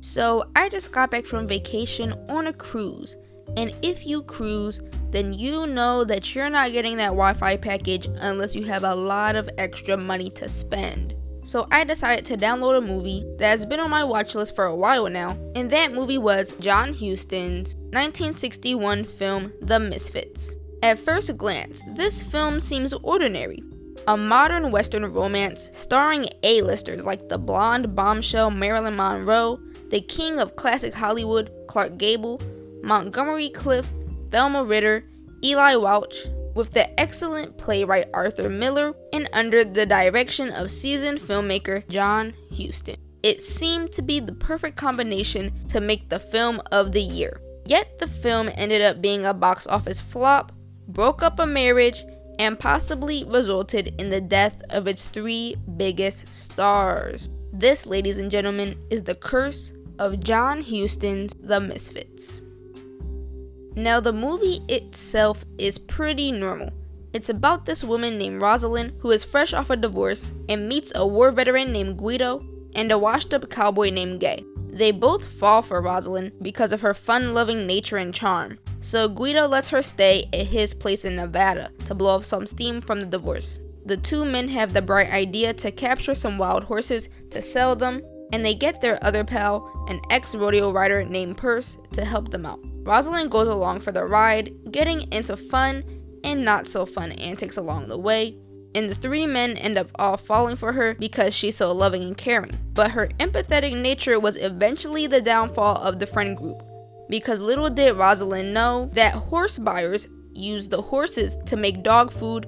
So I just got back from vacation on a cruise, and if you cruise, then you know that you're not getting that Wi-Fi package unless you have a lot of extra money to spend. So I decided to download a movie that has been on my watch list for a while now, and that movie was John Huston's 1961 film The Misfits. At first glance, this film seems ordinary. A modern Western romance starring A-listers like the blonde bombshell Marilyn Monroe, the king of classic Hollywood, Clark Gable, Montgomery Clift, Velma Ritter, Eli Welch, with the excellent playwright Arthur Miller, and under the direction of seasoned filmmaker John Huston. It seemed to be the perfect combination to make the film of the year. Yet the film ended up being a box office flop, broke up a marriage, and possibly resulted in the death of its three biggest stars. This, ladies and gentlemen, is the curse of John Huston's The Misfits. Now, the movie itself is pretty normal. It's about this woman named Rosalind who is fresh off a divorce and meets a war veteran named Guido and a washed-up cowboy named Gay. They both fall for Rosalind because of her fun-loving nature and charm, so Guido lets her stay at his place in Nevada to blow off some steam from the divorce. The two men have the bright idea to capture some wild horses to sell them, and they get their other pal, an ex-rodeo rider named Perce, to help them out. Rosalind goes along for the ride, getting into fun and not so fun antics along the way, and the three men end up all falling for her because she's so loving and caring. But her empathetic nature was eventually the downfall of the friend group, because little did Rosalind know that horse buyers use the horses to make dog food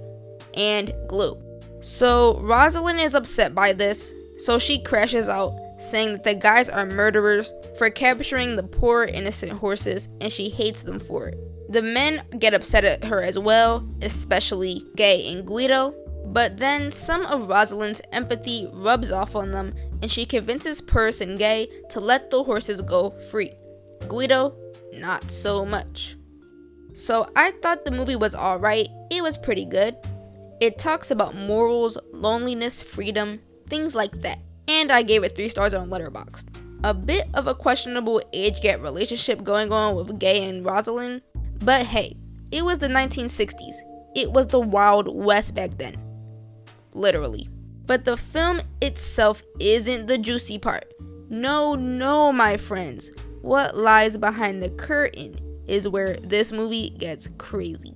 and glue. So Rosalind is upset by this, so she crashes out, saying that the guys are murderers for capturing the poor innocent horses, and she hates them for it. The men get upset at her as well, especially Gay and Guido, but then some of Rosalind's empathy rubs off on them, and she convinces Perce and Gay to let the horses go free. Guido, not so much. So I thought the movie was alright. It was pretty good. It talks about morals, loneliness, freedom, things like that. And I gave it 3 stars on Letterboxd. A bit of a questionable age gap relationship going on with Gay and Rosalind, but hey, it was the 1960s. It was the Wild West back then. Literally. But the film itself isn't the juicy part. No, my friends. What lies behind the curtain is where this movie gets crazy.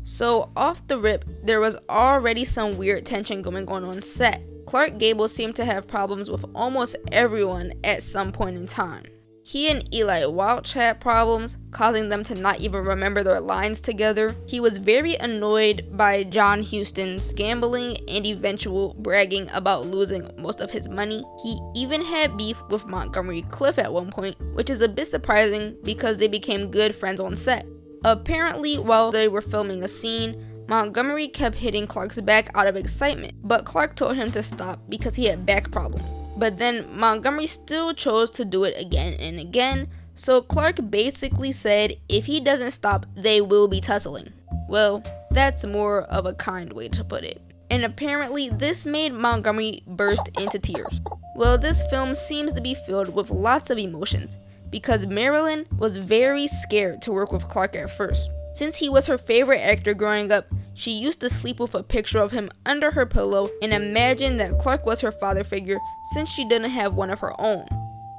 So off the rip, there was already some weird tension going on set. Clark Gable seemed to have problems with almost everyone at some point in time. He and Eli Welch had problems, causing them to not even remember their lines together. He was very annoyed by John Huston's gambling and eventual bragging about losing most of his money. He even had beef with Montgomery Clift at one point, which is a bit surprising because they became good friends on set. Apparently, while they were filming a scene, Montgomery kept hitting Clark's back out of excitement, but Clark told him to stop because he had back problems. But then Montgomery still chose to do it again and again, so Clark basically said if he doesn't stop, they will be tussling. Well, that's more of a kind way to put it. And apparently this made Montgomery burst into tears. Well, this film seems to be filled with lots of emotions, because Marilyn was very scared to work with Clark at first. Since he was her favorite actor growing up, she used to sleep with a picture of him under her pillow and imagine that Clark was her father figure since she didn't have one of her own.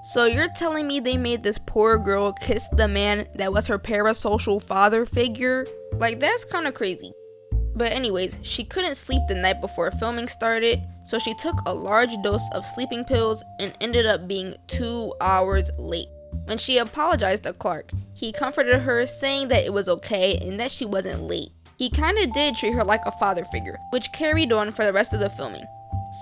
So you're telling me they made this poor girl kiss the man that was her parasocial father figure? Like, that's kind of crazy. But anyways, she couldn't sleep the night before filming started, so she took a large dose of sleeping pills and ended up being 2 hours late. When she apologized to Clark, he comforted her, saying that it was okay and that she wasn't late. He kinda did treat her like a father figure, which carried on for the rest of the filming.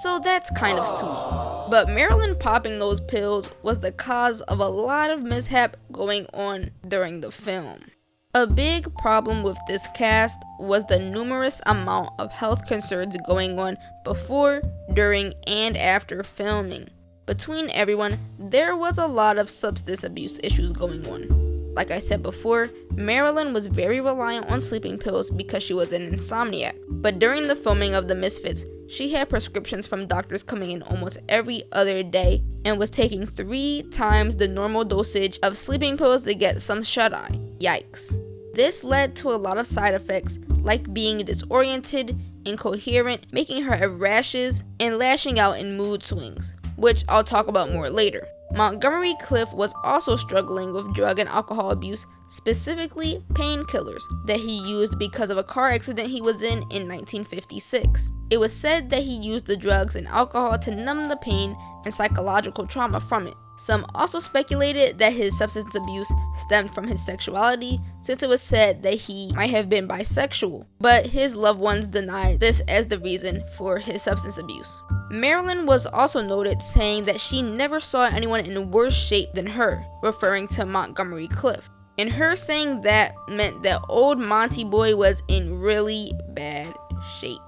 So that's kind of sweet. But Marilyn popping those pills was the cause of a lot of mishap going on during the film. A big problem with this cast was the numerous amount of health concerns going on before, during, and after filming. Between everyone, there was a lot of substance abuse issues going on. Like I said before, Marilyn was very reliant on sleeping pills because she was an insomniac. But during the filming of The Misfits, she had prescriptions from doctors coming in almost every other day and was taking 3 times the normal dosage of sleeping pills to get some shut-eye. Yikes. This led to a lot of side effects like being disoriented, incoherent, making her have rashes, and lashing out in mood swings, which I'll talk about more later. Montgomery Clift was also struggling with drug and alcohol abuse, specifically painkillers, that he used because of a car accident he was in 1956. It was said that he used the drugs and alcohol to numb the pain and psychological trauma from it. Some also speculated that his substance abuse stemmed from his sexuality, since it was said that he might have been bisexual, but his loved ones denied this as the reason for his substance abuse. Marilyn was also noted saying that she never saw anyone in worse shape than her, referring to Montgomery Clift. And her saying that meant that old Monty boy was in really bad shape.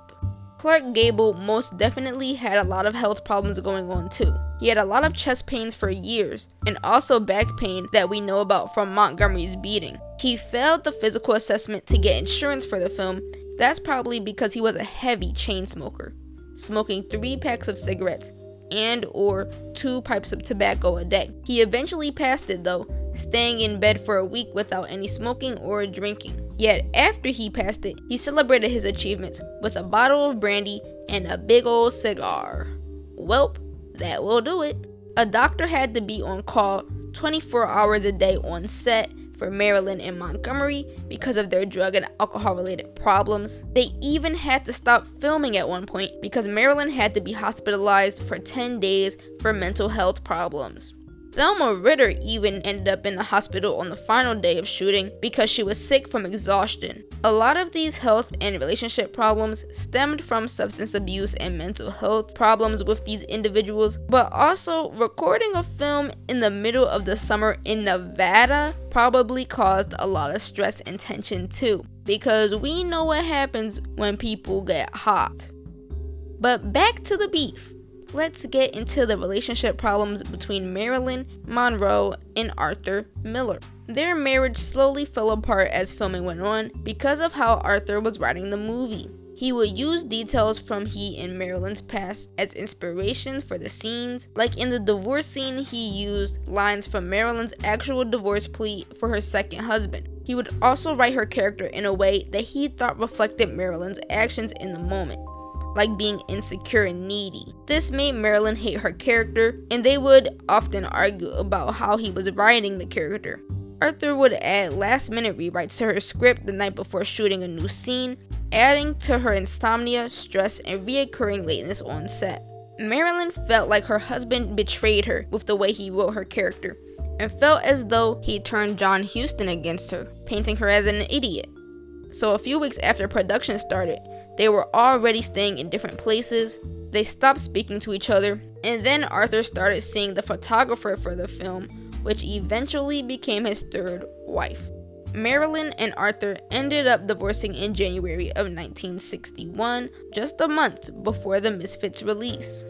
Clark Gable most definitely had a lot of health problems going on too. He had a lot of chest pains for years, and also back pain that we know about from Montgomery's beating. He failed the physical assessment to get insurance for the film. That's probably because he was a heavy chain smoker, smoking 3 packs of cigarettes and or 2 pipes of tobacco a day. He eventually passed it though, staying in bed for a week without any smoking or drinking. Yet after he passed it, he celebrated his achievements with a bottle of brandy and a big old cigar. Welp, that will do it. A doctor had to be on call 24 hours a day on set for Marilyn and Montgomery because of their drug and alcohol related problems. They even had to stop filming at one point because Marilyn had to be hospitalized for 10 days for mental health problems. Thelma Ritter even ended up in the hospital on the final day of shooting because she was sick from exhaustion. A lot of these health and relationship problems stemmed from substance abuse and mental health problems with these individuals, but also recording a film in the middle of the summer in Nevada probably caused a lot of stress and tension too, because we know what happens when people get hot. But back to the beef. Let's get into the relationship problems between Marilyn Monroe and Arthur Miller. Their marriage slowly fell apart as filming went on because of how Arthur was writing the movie. He would use details from he and Marilyn's past as inspirations for the scenes. Like in the divorce scene, he used lines from Marilyn's actual divorce plea for her second husband. He would also write her character in a way that he thought reflected Marilyn's actions in the moment, like being insecure and needy. This made Marilyn hate her character, and they would often argue about how he was writing the character. Arthur would add last-minute rewrites to her script the night before shooting a new scene, adding to her insomnia, stress, and reoccurring lateness on set. Marilyn felt like her husband betrayed her with the way he wrote her character, and felt as though he turned John Huston against her, painting her as an idiot. So a few weeks after production started, they were already staying in different places. They stopped speaking to each other, and then Arthur started seeing the photographer for the film, which eventually became his third wife. Marilyn and Arthur ended up divorcing in January of 1961, just a month before the Misfits release.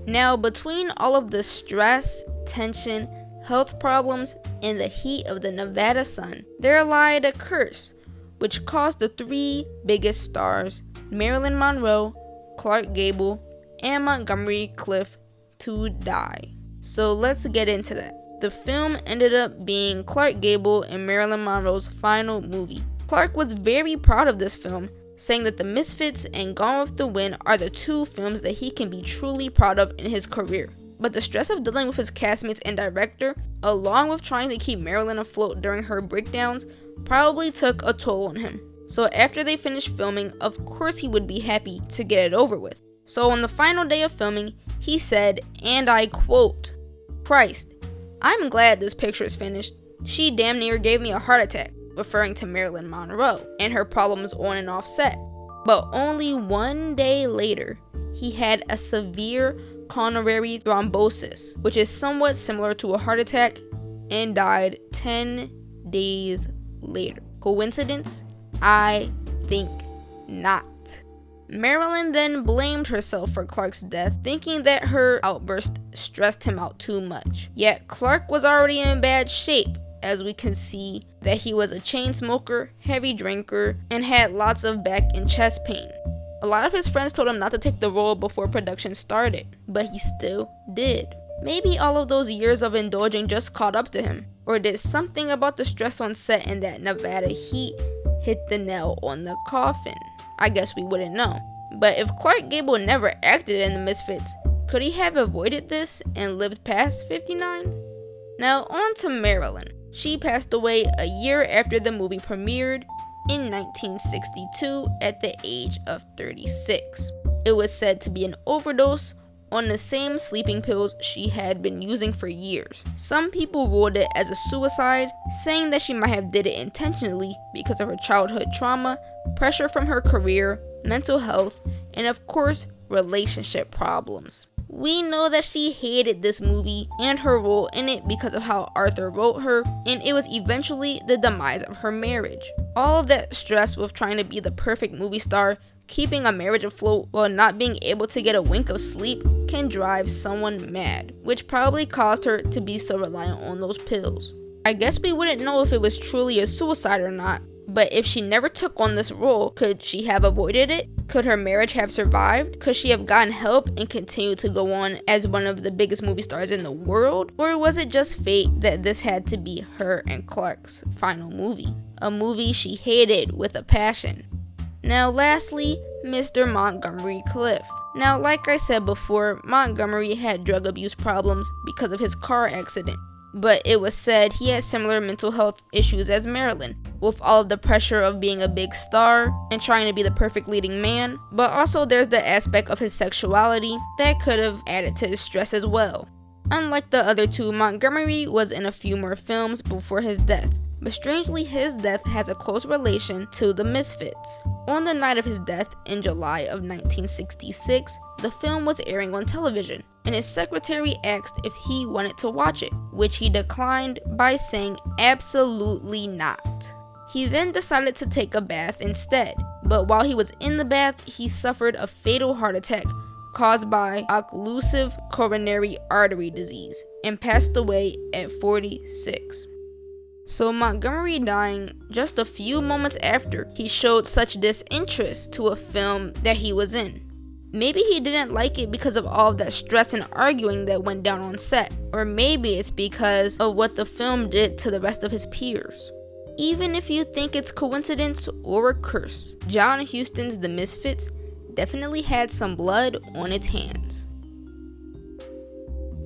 Now, between all of the stress, tension, health problems, and the heat of the Nevada sun, there lied a curse, which caused the 3 biggest stars, Marilyn Monroe, Clark Gable, and Montgomery Clift, to die. So let's get into that. The film ended up being Clark Gable and Marilyn Monroe's final movie. Clark was very proud of this film, saying that The Misfits and Gone with the Wind are the 2 films that he can be truly proud of in his career. But the stress of dealing with his castmates and director, along with trying to keep Marilyn afloat during her breakdowns, probably took a toll on him. So after they finished filming, of course he would be happy to get it over with. So on the final day of filming, he said, and I quote, "Christ, I'm glad this picture is finished. She damn near gave me a heart attack," referring to Marilyn Monroe and her problems on and off set. But only 1 day later, he had a severe coronary thrombosis, which is somewhat similar to a heart attack, and died 10 days later. Coincidence? I think not. Marilyn then blamed herself for Clark's death, thinking that her outburst stressed him out too much. Yet Clark was already in bad shape, as we can see that he was a chain smoker, heavy drinker, and had lots of back and chest pain. A lot of his friends told him not to take the role before production started, but he still did. Maybe all of those years of indulging just caught up to him, or did something about the stress on set and that Nevada heat hit the nail on the coffin? I guess we wouldn't know. But if Clark Gable never acted in the Misfits, could he have avoided this and lived past 59? Now on to Marilyn. She passed away a year after the movie premiered in 1962 at the age of 36. It was said to be an overdose on the same sleeping pills she had been using for years. Some people ruled it as a suicide, saying that she might have did it intentionally because of her childhood trauma, pressure from her career, mental health, and of course, relationship problems. We know that she hated this movie and her role in it because of how Arthur wrote her, and it was eventually the demise of her marriage. All of that stress with trying to be the perfect movie star, keeping a marriage afloat while not being able to get a wink of sleep can drive someone mad, which probably caused her to be so reliant on those pills. I guess we wouldn't know if it was truly a suicide or not, but if she never took on this role, could she have avoided it? Could her marriage have survived? Could she have gotten help and continued to go on as one of the biggest movie stars in the world? Or was it just fate that this had to be her and Clark's final movie? A movie she hated with a passion. Now lastly, Mr. Montgomery Clift. Now like I said before, Montgomery had drug abuse problems because of his car accident. But it was said he had similar mental health issues as Marilyn, with all of the pressure of being a big star and trying to be the perfect leading man, but also there's the aspect of his sexuality that could have added to his stress as well. Unlike the other two, Montgomery was in a few more films before his death, but strangely his death has a close relation to the Misfits. On the night of his death in July of 1966, the film was airing on television, and his secretary asked if he wanted to watch it, which he declined by saying absolutely not. He then decided to take a bath instead, but while he was in the bath, he suffered a fatal heart attack caused by occlusive coronary artery disease and passed away at 46. So Montgomery dying just a few moments after he showed such disinterest to a film that he was in. Maybe he didn't like it because of all of that stress and arguing that went down on set, or maybe it's because of what the film did to the rest of his peers. Even if you think it's coincidence or a curse, John Huston's The Misfits definitely had some blood on its hands.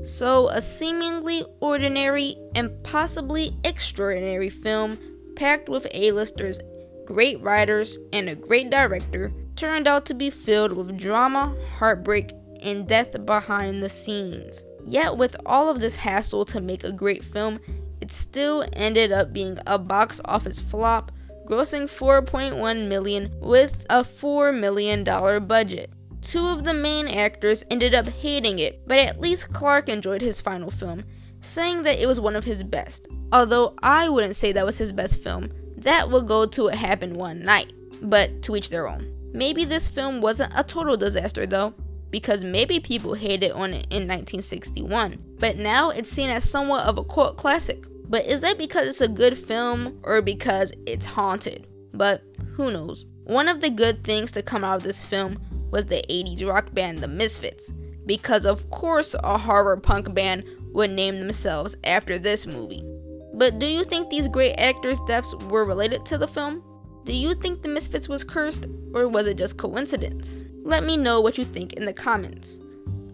So a seemingly ordinary and possibly extraordinary film packed with A-listers, great writers, and a great director turned out to be filled with drama, heartbreak, and death behind the scenes. Yet with all of this hassle to make a great film, it still ended up being a box office flop, grossing $4.1 million with a $4 million budget. Two of the main actors ended up hating it, but at least Clark enjoyed his final film, saying that it was one of his best. Although I wouldn't say that was his best film, that would go to It Happened One Night, but to each their own. Maybe this film wasn't a total disaster though, because maybe people hated on it in 1961, but now it's seen as somewhat of a cult classic. But is that because it's a good film or because it's haunted? But who knows. One of the good things to come out of this film was the 80s rock band The Misfits, because of course a horror punk band would name themselves after this movie. But do you think these great actors' deaths were related to the film? Do you think The Misfits was cursed, or was it just coincidence? Let me know what you think in the comments.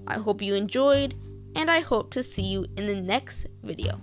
I hope you enjoyed, and I hope to see you in the next video.